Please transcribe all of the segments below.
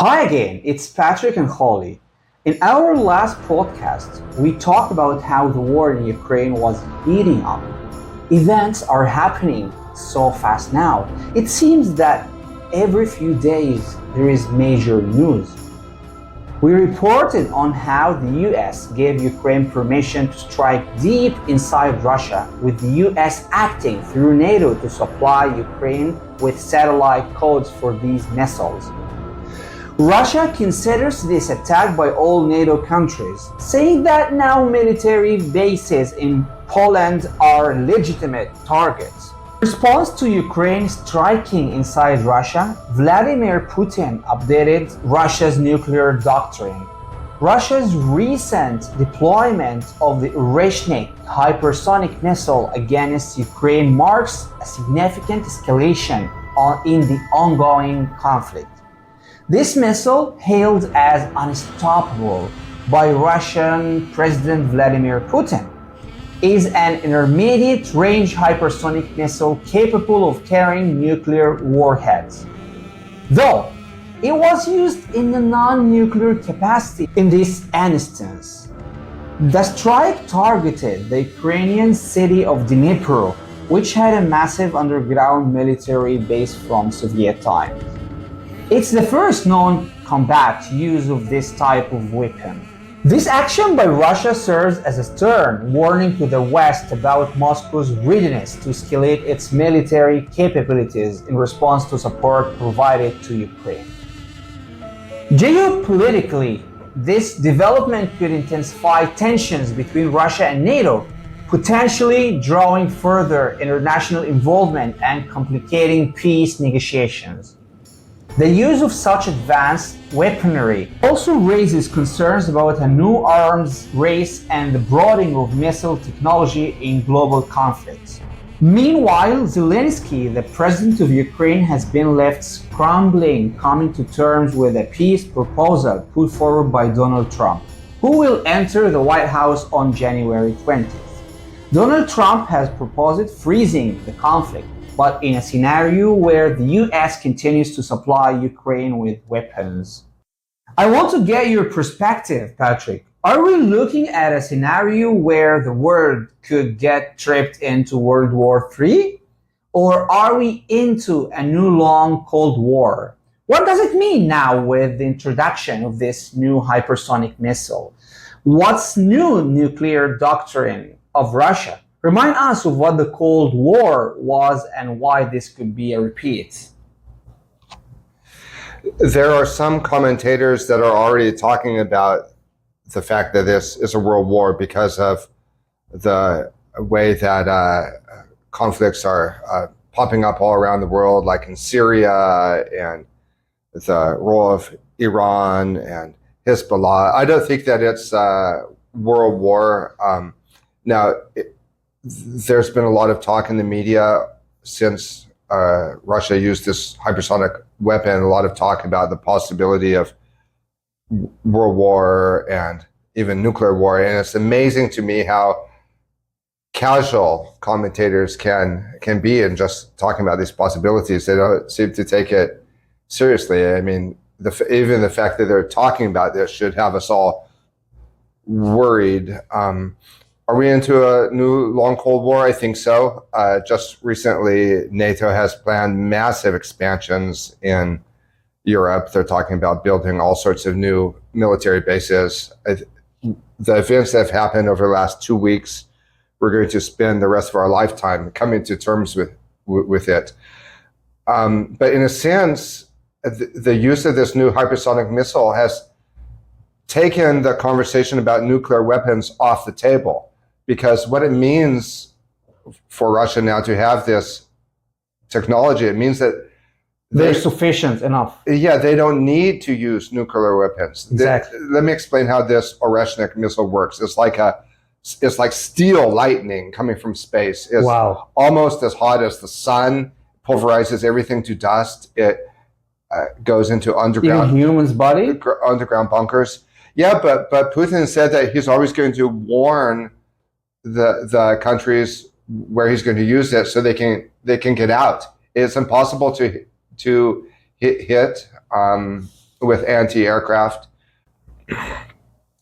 Hi again, it's Patrick and Holly. In our last podcast, we talked about how the war in Ukraine was heating up. Events are happening so fast now. It seems that every few days there is major news. We reported on how the US gave Ukraine permission to strike deep inside Russia, with the US acting through NATO to supply Ukraine with satellite codes for these missiles. Russia considers this attack by all NATO countries, saying that now military bases in Poland are legitimate targets. In response to Ukraine striking inside Russia, Vladimir Putin updated Russia's nuclear doctrine. Russia's recent deployment of the Oreshnik hypersonic missile against Ukraine marks a significant escalation in the ongoing conflict. This missile, hailed as unstoppable by Russian President Vladimir Putin, is an intermediate-range hypersonic missile capable of carrying nuclear warheads. Though it was used in a non-nuclear capacity in this instance. The strike targeted the Ukrainian city of Dnipro, which had a massive underground military base from Soviet times. It's the first known combat use of this type of weapon. This action by Russia serves as a stern warning to the West about Moscow's readiness to escalate its military capabilities in response to support provided to Ukraine. Geopolitically, this development could intensify tensions between Russia and NATO, potentially drawing further international involvement and complicating peace negotiations. The use of such advanced weaponry also raises concerns about a new arms race and the broadening of missile technology in global conflicts. Meanwhile, Zelensky, the president of Ukraine, has been left scrambling, coming to terms with a peace proposal put forward by Donald Trump, who will enter the White House on January 20th. Donald Trump has proposed freezing the conflict, but in a scenario where the US continues to supply Ukraine with weapons. I want to get your perspective, Patrick. Are we looking at a scenario where the world could get tripped into World War III? Or are we into a new long Cold War? What does it mean now with the introduction of this new hypersonic missile? What's new nuclear doctrine of Russia? Remind us of what the Cold War was and why this could be a repeat. There are some commentators that are already talking about the fact that this is a world war because of the way that conflicts are popping up all around the world, like in Syria, and the role of Iran and Hezbollah. I don't think that it's a world war. There's been a lot of talk in the media since Russia used this hypersonic weapon, a lot of talk about the possibility of world war and even nuclear war. And it's amazing to me how casual commentators can be in just talking about these possibilities. They don't seem to take it seriously. I mean, even the fact that they're talking about this should have us all worried. Are we into a new long Cold War? I think so. Just recently, NATO has planned massive expansions in Europe. They're talking about building all sorts of new military bases. The events that have happened over the last 2 weeks, we're going to spend the rest of our lifetime coming to terms with it. But in a sense, the use of this new hypersonic missile has taken the conversation about nuclear weapons off the table. Because what it means for Russia now to have this technology, it means that they're sufficient enough. Yeah, they don't need to use nuclear weapons. Exactly. Let me explain how this Oreshnik missile works. It's like steel lightning coming from space. It's almost as hot as the sun, pulverizes everything to dust. It goes into underground humans' body, underground bunkers. Yeah, but Putin said that he's always going to warn the countries where he's going to use it so they can get out. It's impossible to hit with anti-aircraft.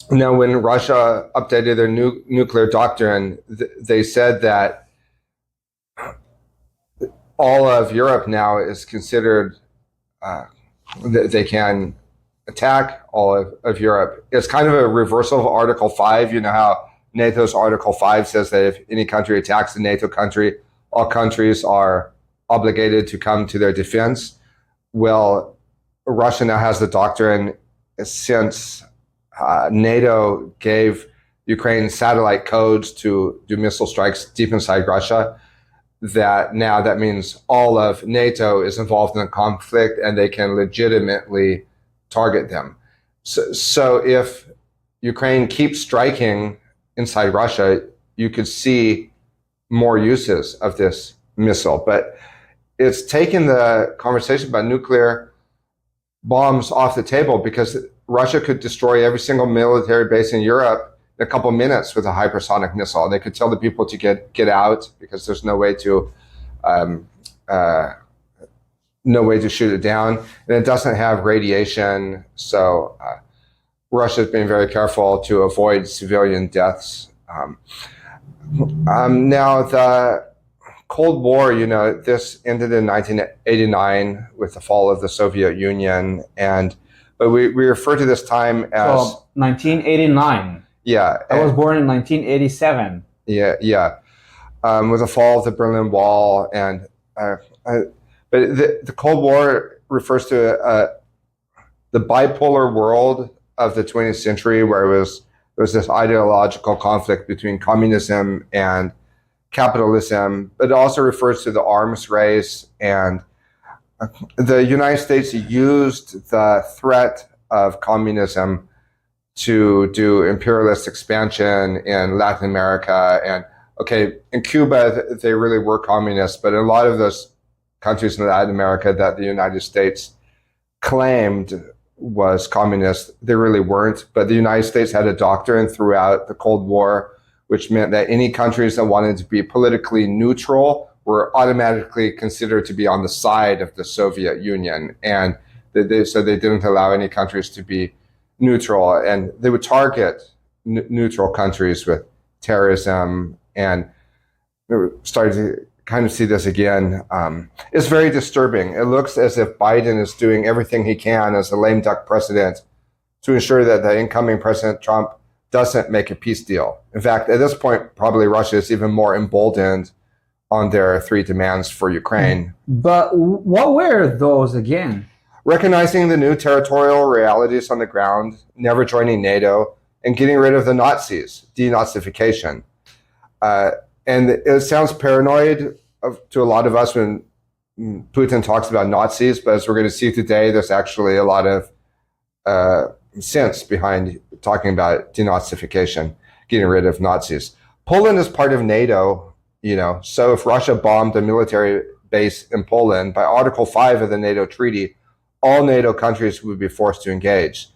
Now, when Russia updated their nuclear doctrine, they said that all of Europe now is considered, they can attack all of Europe. It's kind of a reversal of Article 5. You know how NATO's Article 5 says that if any country attacks a NATO country, all countries are obligated to come to their defense. Well, Russia now has the doctrine since NATO gave Ukraine satellite codes to do missile strikes deep inside Russia, that now that means all of NATO is involved in the conflict and they can legitimately target them. So if Ukraine keeps striking inside Russia, you could see more uses of this missile. But it's taken the conversation about nuclear bombs off the table because Russia could destroy every single military base in Europe in a couple of minutes with a hypersonic missile. They could tell the people to get out because there's no way to shoot it down, and it doesn't have radiation. So Russia's been very careful to avoid civilian deaths. Now the Cold War, this ended in 1989 with the fall of the Soviet Union, but we refer to this time as 1989. Yeah, I was born in 1987. Yeah. With the fall of the Berlin Wall, but the Cold War refers to the bipolar world of the 20th century, where there was this ideological conflict between communism and capitalism, but it also refers to the arms race. And the United States used the threat of communism to do imperialist expansion in Latin America. And in Cuba, they really were communists, but in a lot of those countries in Latin America that the United States claimed was communist, they really weren't. But the United States had a doctrine throughout the Cold War, which meant that any countries that wanted to be politically neutral were automatically considered to be on the side of the Soviet Union. And so they didn't allow any countries to be neutral, and they would target neutral countries with terrorism. And we started to kind of see this again. It's very disturbing. It looks as if Biden is doing everything he can as a lame duck president to ensure that the incoming President Trump doesn't make a peace deal. In fact, at this point, probably Russia is even more emboldened on their 3 demands for Ukraine. But what were those again? Recognizing the new territorial realities on the ground, never joining NATO, and getting rid of the Nazis, denazification. And it sounds paranoid to a lot of us when Putin talks about Nazis, but as we're going to see today, there's actually a lot of sense behind talking about denazification, getting rid of Nazis. Poland is part of NATO, so if Russia bombed a military base in Poland, by Article 5 of the NATO treaty, all NATO countries would be forced to engage.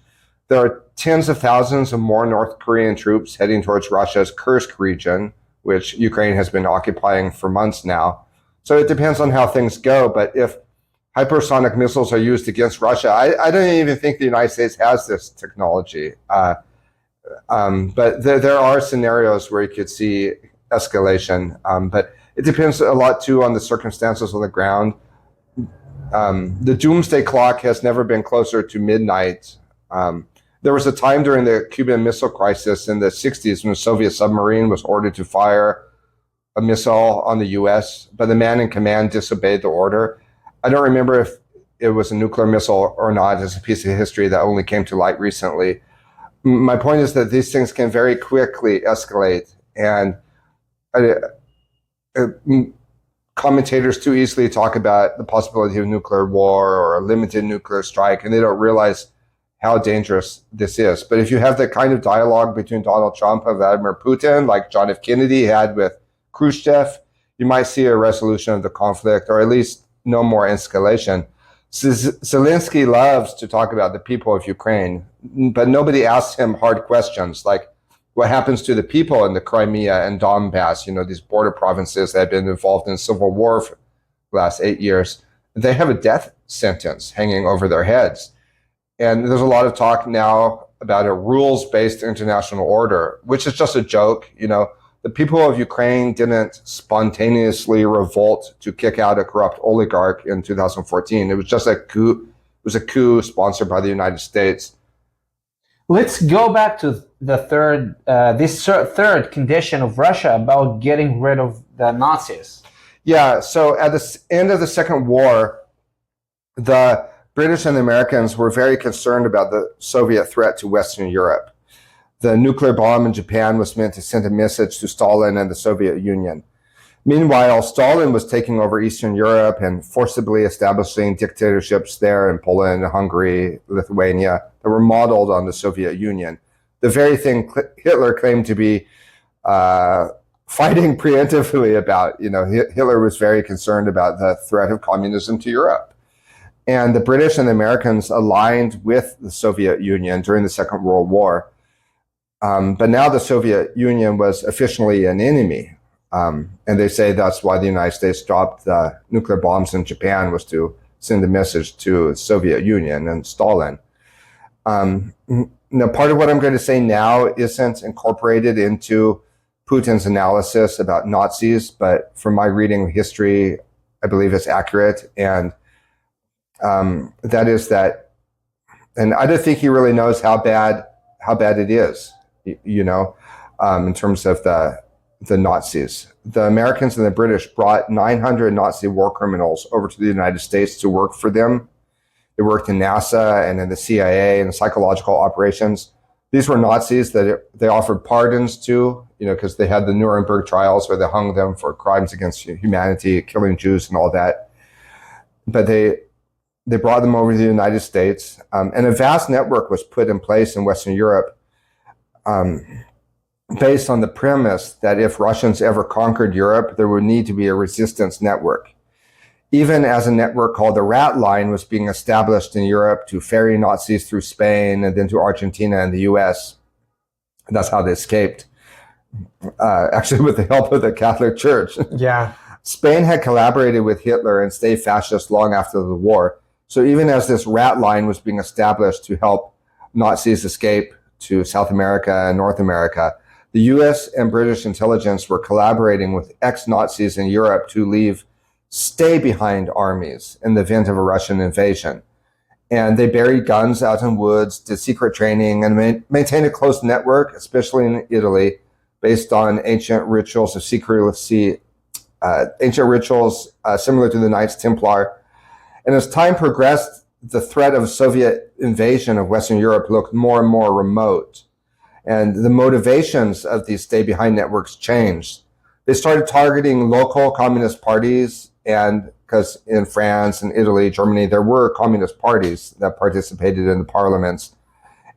There are tens of thousands of more North Korean troops heading towards Russia's Kursk region, which Ukraine has been occupying for months now. So it depends on how things go, but if hypersonic missiles are used against Russia, I don't even think the United States has this technology. But there are scenarios where you could see escalation, but it depends a lot too on the circumstances on the ground. The doomsday clock has never been closer to midnight. There was a time during the Cuban Missile Crisis in the 60s when a Soviet submarine was ordered to fire a missile on the US, but the man in command disobeyed the order. I don't remember if it was a nuclear missile or not. It's a piece of history that only came to light recently. My point is that these things can very quickly escalate, and commentators too easily talk about the possibility of nuclear war or a limited nuclear strike, and they don't realize how dangerous this is. But if you have the kind of dialogue between Donald Trump and Vladimir Putin, like John F. Kennedy had with Khrushchev, you might see a resolution of the conflict, or at least no more escalation. Zelensky loves to talk about the people of Ukraine, but nobody asks him hard questions like what happens to the people in the Crimea and Donbass, these border provinces that have been involved in civil war for the last 8 years. They have a death sentence hanging over their heads. And there's a lot of talk now about a rules-based international order, which is just a joke. The people of Ukraine didn't spontaneously revolt to kick out a corrupt oligarch in 2014. It was just a coup. It was a coup sponsored by the United States. Let's go back to the third condition of Russia about getting rid of the Nazis. Yeah, so at the end of the Second War, the British and the Americans were very concerned about the Soviet threat to Western Europe. The nuclear bomb in Japan was meant to send a message to Stalin and the Soviet Union. Meanwhile, Stalin was taking over Eastern Europe and forcibly establishing dictatorships there in Poland, Hungary, Lithuania that were modeled on the Soviet Union. The very thing Hitler claimed to be fighting preemptively about. Hitler was very concerned about the threat of communism to Europe. And the British and the Americans aligned with the Soviet Union during the Second World War. But now the Soviet Union was officially an enemy. And they say that's why the United States dropped the nuclear bombs in Japan, was to send a message to the Soviet Union and Stalin. Now, part of what I'm going to say now isn't incorporated into Putin's analysis about Nazis, but from my reading of history, I believe it's accurate. And that is that, and I don't think he really knows how bad it is. In terms of the Nazis. The Americans and the British brought 900 Nazi war criminals over to the United States to work for them. They worked in NASA and in the CIA and psychological operations. These were Nazis that they offered pardons to, because they had the Nuremberg trials where they hung them for crimes against humanity, killing Jews and all that. But they brought them over to the United States, and a vast network was put in place in Western Europe based on the premise that if Russians ever conquered Europe, there would need to be a resistance network. Even as a network called the Rat Line was being established in Europe to ferry Nazis through Spain and then to Argentina and the US. That's how they escaped, actually with the help of the Catholic Church. Yeah. Spain had collaborated with Hitler and stayed fascist long after the war. So even as this Rat Line was being established to help Nazis escape to South America and North America, the US and British intelligence were collaborating with ex-Nazis in Europe to stay-behind armies in the event of a Russian invasion. And they buried guns out in woods, did secret training, and maintained a close network, especially in Italy, based on ancient rituals of secrecy, similar to the Knights Templar. And as time progressed, the threat of Soviet invasion of Western Europe looked more and more remote. And the motivations of these stay-behind networks changed. They started targeting local communist parties, and because in France and Italy, Germany, there were communist parties that participated in the parliaments.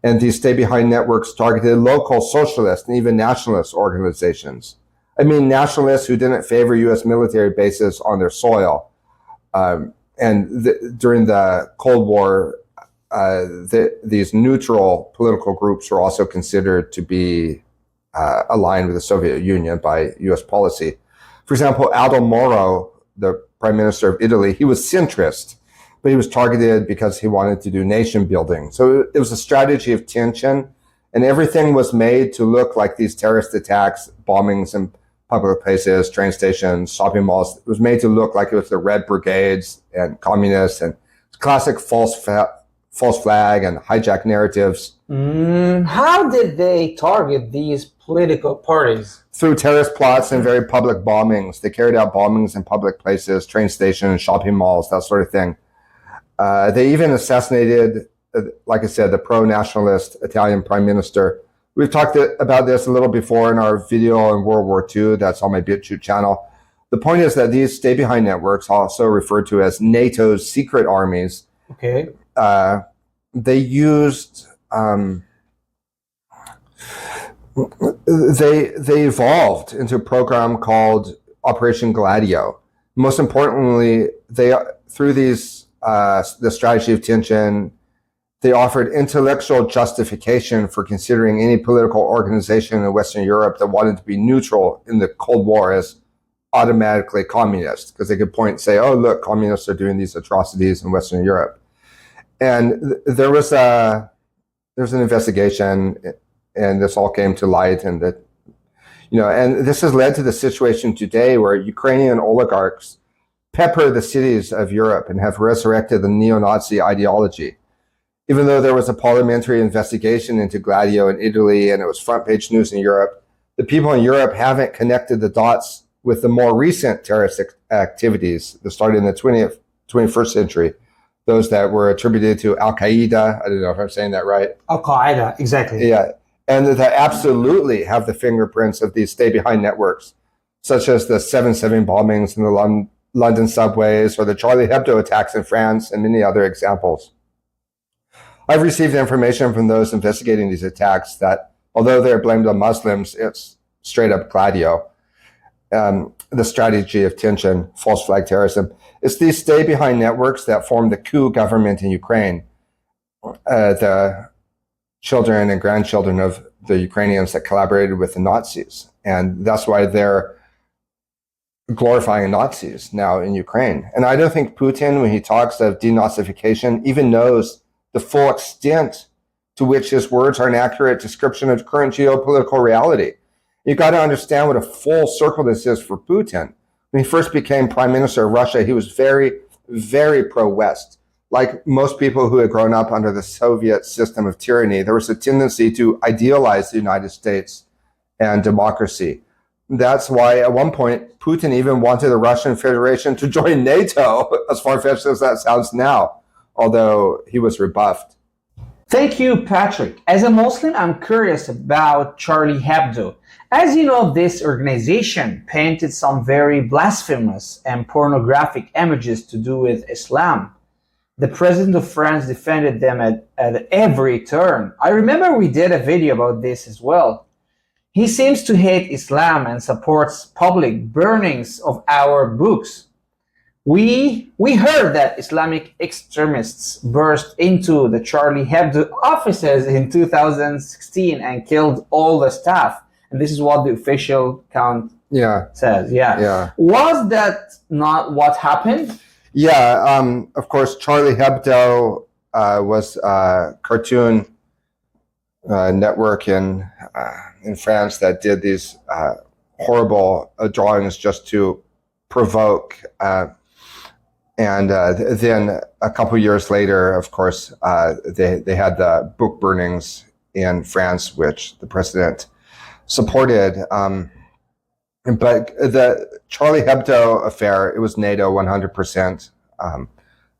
And these stay-behind networks targeted local socialist and even nationalist organizations. Nationalists who didn't favor U.S. military bases on their soil. During the Cold War, these neutral political groups were also considered to be aligned with the Soviet Union by U.S. policy. For example, Aldo Moro, the prime minister of Italy, he was centrist, but he was targeted because he wanted to do nation building. So it was a strategy of tension, and everything was made to look like these terrorist attacks, bombings in public places, train stations, shopping malls. It was made to look like it was the Red Brigades and communists and classic false flag and hijack narratives. How did they target these political parties? Through terrorist plots and very public bombings. They carried out bombings in public places, train stations, shopping malls, that sort of thing. They even assassinated, like I said, the pro-nationalist Italian prime minister. We've talked about this a little before in our video on World War II. That's on my BitChute channel. The point is that these stay-behind networks, also referred to as NATO's secret armies, okay, they used they evolved into a program called Operation Gladio. Most importantly, through the strategy of tension, they offered intellectual justification for considering any political organization in Western Europe that wanted to be neutral in the Cold War as automatically communist, because they could point and say, oh, look, communists are doing these atrocities in Western Europe. there was an investigation, and this all came to light, and and this has led to the situation today where Ukrainian oligarchs pepper the cities of Europe and have resurrected the neo-Nazi ideology. Even though there was a parliamentary investigation into Gladio in Italy and it was front page news in Europe, the people in Europe haven't connected the dots with the more recent terrorist activities that started in the 21st century, those that were attributed to Al-Qaeda. I don't know if I'm saying that right. Al-Qaeda, exactly. Yeah, and that absolutely have the fingerprints of these stay-behind networks, such as the 7/7 bombings in the London subways or the Charlie Hebdo attacks in France and many other examples. I've received information from those investigating these attacks that although they're blamed on Muslims, it's straight up Gladio. The strategy of tension, false flag terrorism. It's these stay-behind networks that form the coup government in Ukraine. The children and grandchildren of the Ukrainians that collaborated with the Nazis. And that's why they're glorifying Nazis now in Ukraine. And I don't think Putin, when he talks of denazification, even knows the full extent to which his words are an accurate description of current geopolitical reality. You got to understand what a full circle this is for Putin. When he first became prime minister of Russia, he was very, very pro-West. Like most people who had grown up under the Soviet system of tyranny, there was a tendency to idealize the United States and democracy. That's why at one point, Putin even wanted the Russian Federation to join NATO, as far-fetched as that sounds now, although he was rebuffed. Thank you, Patrick. As a Muslim, I'm curious about Charlie Hebdo. As you know, this organization painted some very blasphemous and pornographic images to do with Islam. The president of France defended them at every turn. I remember we did a video about this as well. He seems to hate Islam and supports public burnings of our books. We heard that Islamic extremists burst into the Charlie Hebdo offices in 2016 and killed all the staff. And this is what the official account says. Yeah. Was that not what happened? Yeah, of course, Charlie Hebdo was a cartoon network in France that did these horrible drawings just to provoke. And then a couple years later, of course, they had the book burnings in France, which the president supported. But the Charlie Hebdo affair, it was NATO 100%.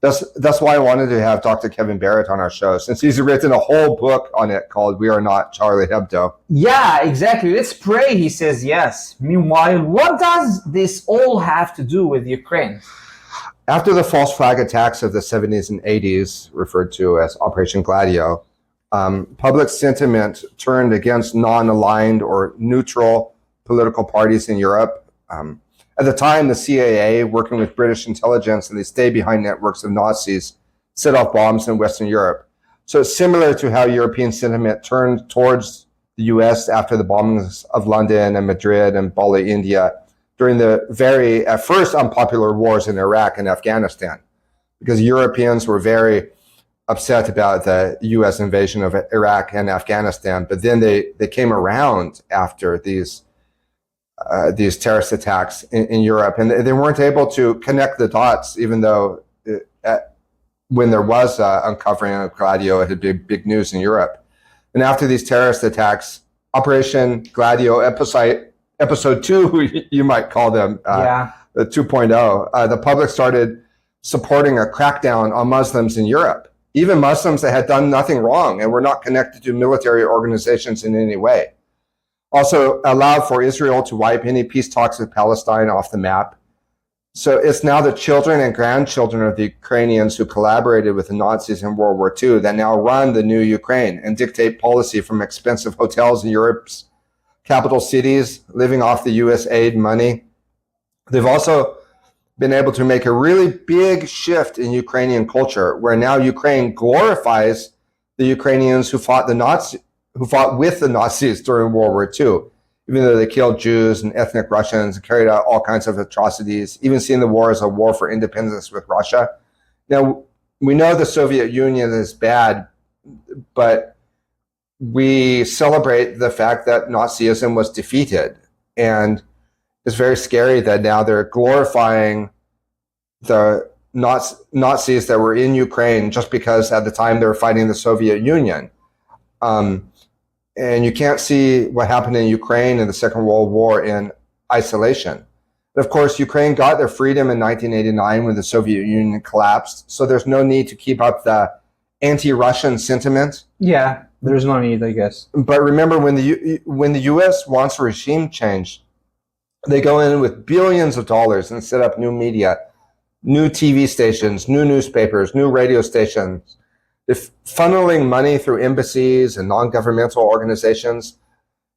That's why I wanted to have Dr. Kevin Barrett on our show, since he's written a whole book on it called We Are Not Charlie Hebdo. Yeah, exactly. Let's pray he says yes. Meanwhile, what does this all have to do with Ukraine? After the false flag attacks of the 70s and 80s, referred to as Operation Gladio, public sentiment turned against non-aligned or neutral political parties in Europe. At the time, the CIA, working with British intelligence and the stay-behind networks of Nazis, set off bombs in Western Europe. So it's similar to how European sentiment turned towards the US after the bombings of London and Madrid and Bali, India, during the very, at first, unpopular wars in Iraq and Afghanistan, because Europeans were very upset about the U.S. invasion of Iraq and Afghanistan. But then they came around after these terrorist attacks in Europe, and they weren't able to connect the dots, even though when there was uncovering of Gladio, it had been big news in Europe. And after these terrorist attacks, Operation Gladio Episode 2, you might call them, the 2.0, the public started supporting a crackdown on Muslims in Europe, even Muslims that had done nothing wrong and were not connected to military organizations in any way. Also allowed for Israel to wipe any peace talks with Palestine off the map. So it's now the children and grandchildren of the Ukrainians who collaborated with the Nazis in World War II that now run the new Ukraine and dictate policy from expensive hotels in Europe's capital cities, living off the US aid money. They've also been able to make a really big shift in Ukrainian culture, where now Ukraine glorifies the Ukrainians who fought with the Nazis during World War II, even though they killed Jews and ethnic Russians and carried out all kinds of atrocities, even seeing the war as a war for independence with Russia. Now, we know the Soviet Union is bad, but we celebrate the fact that Nazism was defeated. And it's very scary that now they're glorifying the Nazis that were in Ukraine just because at the time they were fighting the Soviet Union. And you can't see what happened in Ukraine in the Second World War in isolation. But of course, Ukraine got their freedom in 1989 when the Soviet Union collapsed. So there's no need to keep up the anti-Russian sentiment. Yeah, there's no need, I guess. But remember, when the U.S. wants a regime change, they go in with billions of dollars and set up new media, new TV stations, new newspapers, new radio stations. They're funneling money through embassies and non-governmental organizations.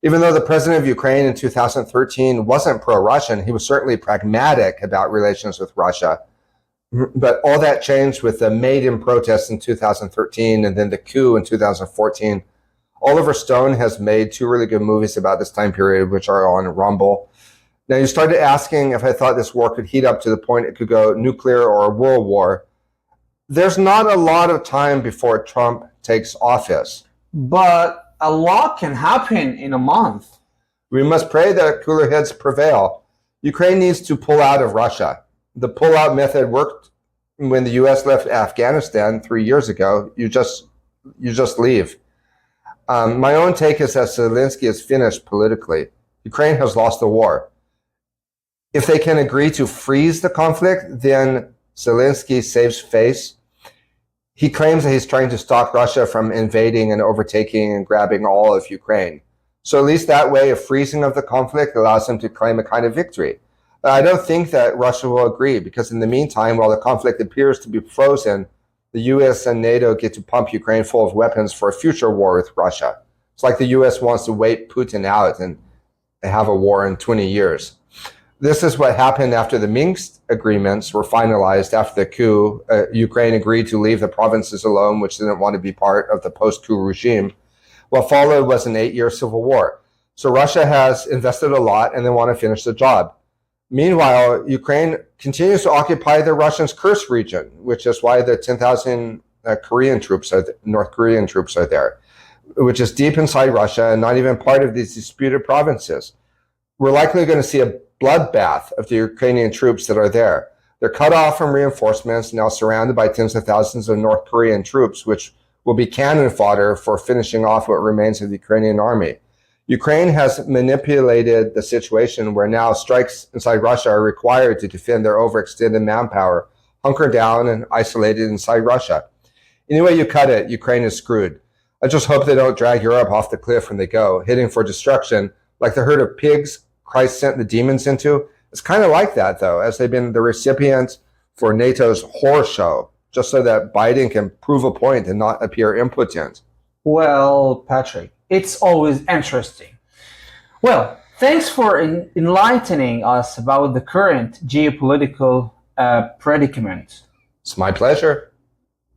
Even though the president of Ukraine in 2013 wasn't pro-Russian, he was certainly pragmatic about relations with Russia. But all that changed with the Maidan protests in 2013 and then the coup in 2014. Oliver Stone has made 2 really good movies about this time period, which are on Rumble. Now, you started asking if I thought this war could heat up to the point it could go nuclear or a world war. There's not a lot of time before Trump takes office. But a lot can happen in a month. We must pray that cooler heads prevail. Ukraine needs to pull out of Russia. The pull-out method worked when the U.S. left Afghanistan 3 years ago. You just leave. My own take is that Zelensky is finished politically. Ukraine has lost the war. If they can agree to freeze the conflict, then Zelensky saves face. He claims that he's trying to stop Russia from invading and overtaking and grabbing all of Ukraine. So at least that way, a freezing of the conflict allows him to claim a kind of victory. But I don't think that Russia will agree, because in the meantime, while the conflict appears to be frozen, the U.S. and NATO get to pump Ukraine full of weapons for a future war with Russia. It's like the U.S. wants to wait Putin out and have a war in 20 years. This is what happened after the Minsk agreements were finalized after the coup. Ukraine agreed to leave the provinces alone, which didn't want to be part of the post-coup regime. What followed was an 8-year civil war. So Russia has invested a lot and they want to finish the job. Meanwhile, Ukraine continues to occupy the Russians' Kursk region, which is why the 10,000 North Korean troops are there, which is deep inside Russia and not even part of these disputed provinces. We're likely going to see a bloodbath of the Ukrainian troops that are there. They're cut off from reinforcements, now surrounded by tens of thousands of North Korean troops, which will be cannon fodder for finishing off what remains of the Ukrainian army. Ukraine has manipulated the situation where now strikes inside Russia are required to defend their overextended manpower, hunkered down and isolated inside Russia. Any way you cut it, Ukraine is screwed. I just hope they don't drag Europe off the cliff when they go, heading for destruction like the herd of pigs Christ sent the demons into. It's kind of like that, though, as they've been the recipient for NATO's horror show, just so that Biden can prove a point and not appear impotent. Well, Patrick, it's always interesting. Well, thanks for enlightening us about the current geopolitical predicament. It's my pleasure.